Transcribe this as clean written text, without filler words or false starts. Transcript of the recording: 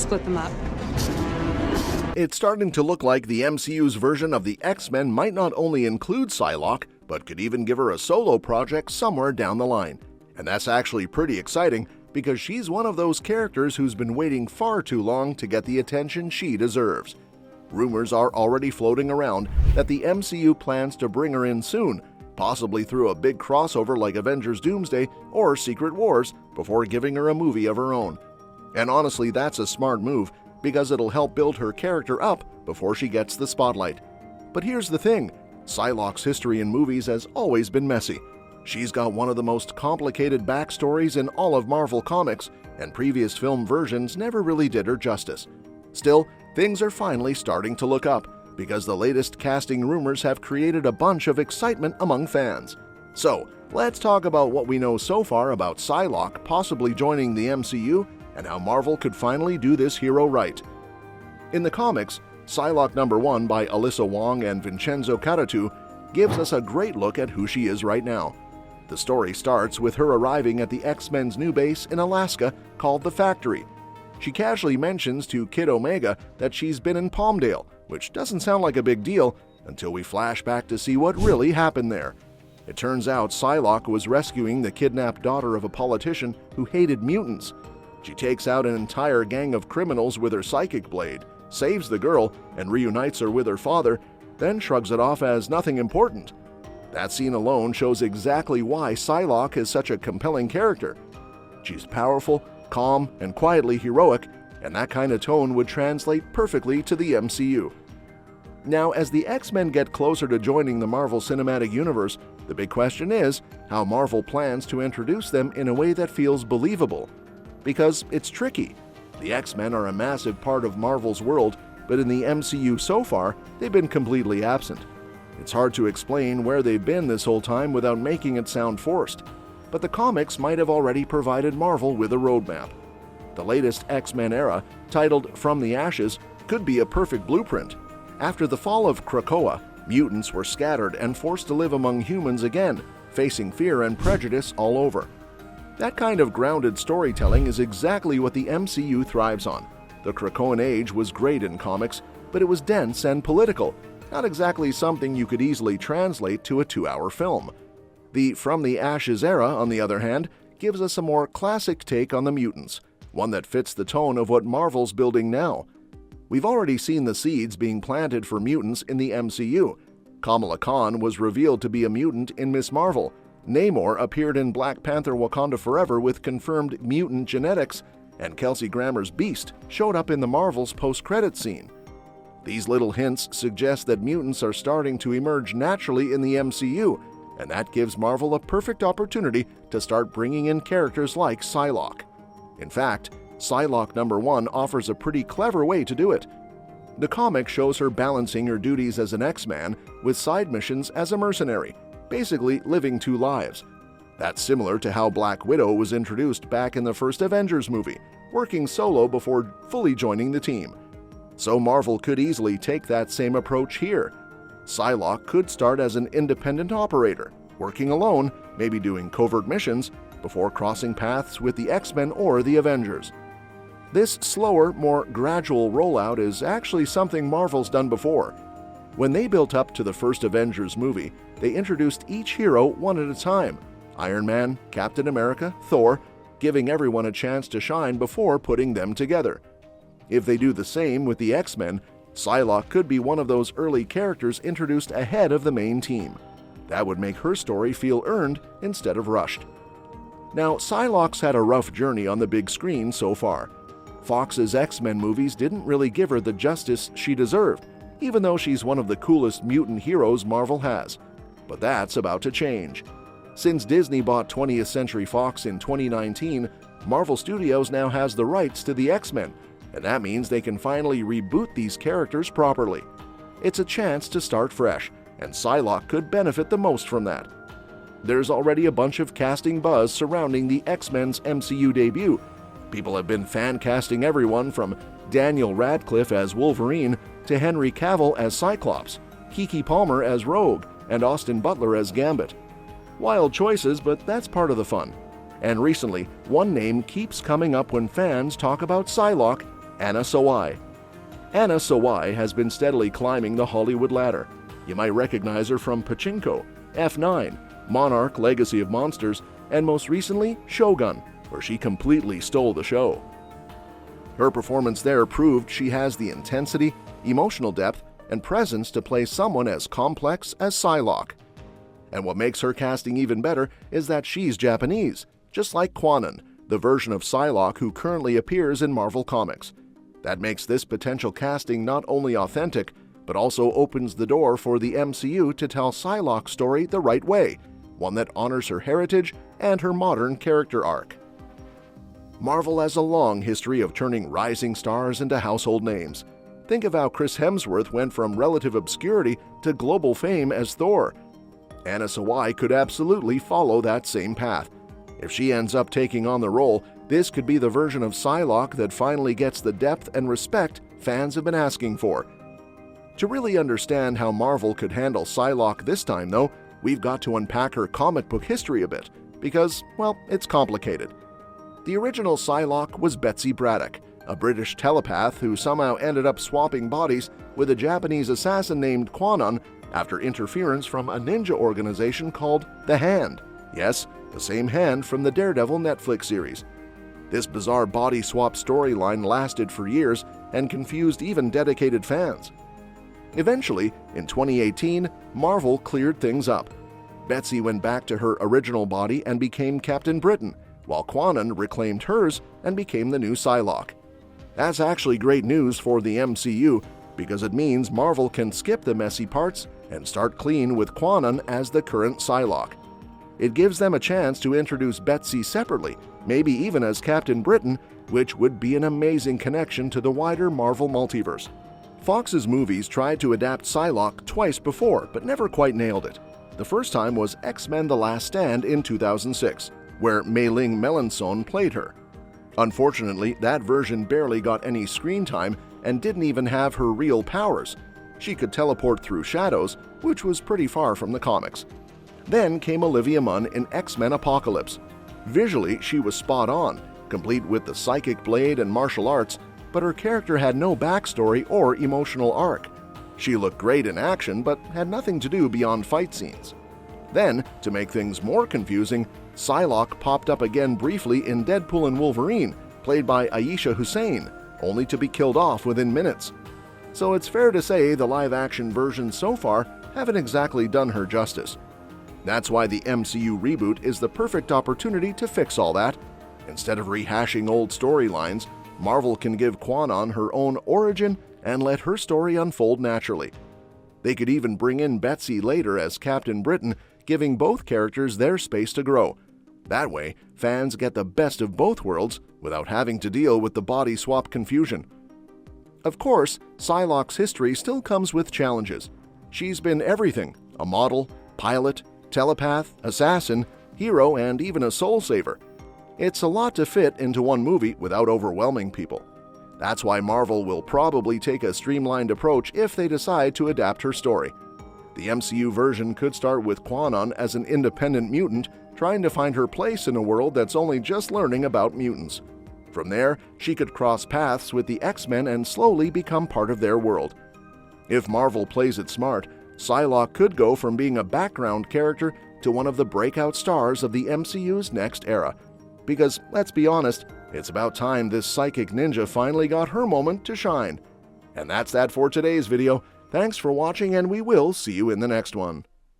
split them up. It's starting to look like the MCU's version of the X-Men might not only include Psylocke, but could even give her a solo project somewhere down the line. And that's actually pretty exciting, because she's one of those characters who's been waiting far too long to get the attention she deserves. Rumors are already floating around that the MCU plans to bring her in soon, possibly through a big crossover like Avengers Doomsday or Secret Wars, before giving her a movie of her own. And honestly, that's a smart move, because it'll help build her character up before she gets the spotlight. But here's the thing, Psylocke's history in movies has always been messy. She's got one of the most complicated backstories in all of Marvel Comics, and previous film versions never really did her justice. Still, things are finally starting to look up, because the latest casting rumors have created a bunch of excitement among fans. So, let's talk about what we know so far about Psylocke possibly joining the MCU, and how Marvel could finally do this hero right. In the comics, Psylocke #1 by Alyssa Wong and Vincenzo Caratu gives us a great look at who she is right now. The story starts with her arriving at the X-Men's new base in Alaska called the Factory. She casually mentions to Kid Omega that she's been in Palmdale, which doesn't sound like a big deal until we flash back to see what really happened there. It turns out Psylocke was rescuing the kidnapped daughter of a politician who hated mutants. She takes out an entire gang of criminals with her psychic blade, saves the girl, and reunites her with her father, then shrugs it off as nothing important. That scene alone shows exactly why Psylocke is such a compelling character. She's powerful, calm, and quietly heroic, and that kind of tone would translate perfectly to the MCU. Now, as the X-Men get closer to joining the Marvel Cinematic Universe, the big question is how Marvel plans to introduce them in a way that feels believable. Because it's tricky. The X-Men are a massive part of Marvel's world, but in the MCU so far, they've been completely absent. It's hard to explain where they've been this whole time without making it sound forced. But the comics might have already provided Marvel with a roadmap. The latest X-Men era, titled From the Ashes, could be a perfect blueprint. After the fall of Krakoa, mutants were scattered and forced to live among humans again, facing fear and prejudice all over. That kind of grounded storytelling is exactly what the MCU thrives on. The Krakoan Age was great in comics, but it was dense and political, not exactly something you could easily translate to a 2-hour film. The From the Ashes era, on the other hand, gives us a more classic take on the mutants, one that fits the tone of what Marvel's building now. We've already seen the seeds being planted for mutants in the MCU. Kamala Khan was revealed to be a mutant in Ms. Marvel. Namor appeared in Black Panther: Wakanda Forever with confirmed mutant genetics, and Kelsey Grammer's Beast showed up in the Marvel's post-credits scene. These little hints suggest that mutants are starting to emerge naturally in the MCU, and that gives Marvel a perfect opportunity to start bringing in characters like Psylocke. In fact, Psylocke #1 offers a pretty clever way to do it. The comic shows her balancing her duties as an X-Man with side missions as a mercenary, basically living 2 lives. That's similar to how Black Widow was introduced back in the first Avengers movie, working solo before fully joining the team. So Marvel could easily take that same approach here. Psylocke could start as an independent operator, working alone, maybe doing covert missions, before crossing paths with the X-Men or the Avengers. This slower, more gradual rollout is actually something Marvel's done before. When they built up to the first Avengers movie, they introduced each hero one at a time: Iron Man, Captain America, Thor, giving everyone a chance to shine before putting them together. If they do the same with the X-Men, Psylocke could be one of those early characters introduced ahead of the main team. That would make her story feel earned instead of rushed. Now, Psylocke's had a rough journey on the big screen so far. Fox's X-Men movies didn't really give her the justice she deserved, even though she's one of the coolest mutant heroes Marvel has. But that's about to change. Since Disney bought 20th Century Fox in 2019, Marvel Studios now has the rights to the X-Men, and that means they can finally reboot these characters properly. It's a chance to start fresh, and Psylocke could benefit the most from that. There's already a bunch of casting buzz surrounding the X-Men's MCU debut. People have been fan casting everyone from Daniel Radcliffe as Wolverine to Henry Cavill as Cyclops, Keke Palmer as Rogue, and Austin Butler as Gambit. Wild choices, but that's part of the fun. And recently, one name keeps coming up when fans talk about Psylocke, Anna Sawai. Anna Sawai has been steadily climbing the Hollywood ladder. You might recognize her from Pachinko, F9, Monarch: Legacy of Monsters, and most recently, Shogun, where she completely stole the show. Her performance there proved she has the intensity, emotional depth, and presence to play someone as complex as Psylocke. And what makes her casting even better is that she's Japanese, just like Kwannon, the version of Psylocke who currently appears in Marvel Comics. That makes this potential casting not only authentic, but also opens the door for the MCU to tell Psylocke's story the right way, one that honors her heritage and her modern character arc. Marvel has a long history of turning rising stars into household names. Think of how Chris Hemsworth went from relative obscurity to global fame as Thor. Anna Sawai could absolutely follow that same path. If she ends up taking on the role, this could be the version of Psylocke that finally gets the depth and respect fans have been asking for. To really understand how Marvel could handle Psylocke this time, though, we've got to unpack her comic book history a bit, because, well, it's complicated. The original Psylocke was Betsy Braddock, a British telepath who somehow ended up swapping bodies with a Japanese assassin named Kwannon after interference from a ninja organization called The Hand. Yes, the same Hand from the Daredevil Netflix series. This bizarre body swap storyline lasted for years and confused even dedicated fans. Eventually, in 2018, Marvel cleared things up. Betsy went back to her original body and became Captain Britain, while Kwannon reclaimed hers and became the new Psylocke. That's actually great news for the MCU, because it means Marvel can skip the messy parts and start clean with Kwannon as the current Psylocke. It gives them a chance to introduce Betsy separately, maybe even as Captain Britain, which would be an amazing connection to the wider Marvel multiverse. Fox's movies tried to adapt Psylocke twice before, but never quite nailed it. The first time was X-Men: The Last Stand in 2006, where Mei-Ling Melanson played her. Unfortunately, that version barely got any screen time and didn't even have her real powers. She could teleport through shadows, which was pretty far from the comics. Then came Olivia Munn in X-Men Apocalypse. Visually, she was spot on, complete with the psychic blade and martial arts, but her character had no backstory or emotional arc. She looked great in action, but had nothing to do beyond fight scenes. Then, to make things more confusing, Psylocke popped up again briefly in Deadpool and Wolverine, played by Aisha Hussein, only to be killed off within minutes. So it's fair to say the live-action versions so far haven't exactly done her justice. That's why the MCU reboot is the perfect opportunity to fix all that. Instead of rehashing old storylines, Marvel can give Kwannon her own origin and let her story unfold naturally. They could even bring in Betsy later as Captain Britain, giving both characters their space to grow. That way, fans get the best of both worlds without having to deal with the body swap confusion. Of course, Psylocke's history still comes with challenges. She's been everything: a model, pilot, telepath, assassin, hero, and even a soul saver. It's a lot to fit into one movie without overwhelming people. That's why Marvel will probably take a streamlined approach if they decide to adapt her story. The MCU version could start with Kwannon as an independent mutant trying to find her place in a world that's only just learning about mutants. From there, she could cross paths with the X-Men and slowly become part of their world. If Marvel plays it smart, Psylocke could go from being a background character to one of the breakout stars of the MCU's next era. Because, let's be honest, it's about time this psychic ninja finally got her moment to shine. And that's that for today's video. Thanks for watching, and we will see you in the next one.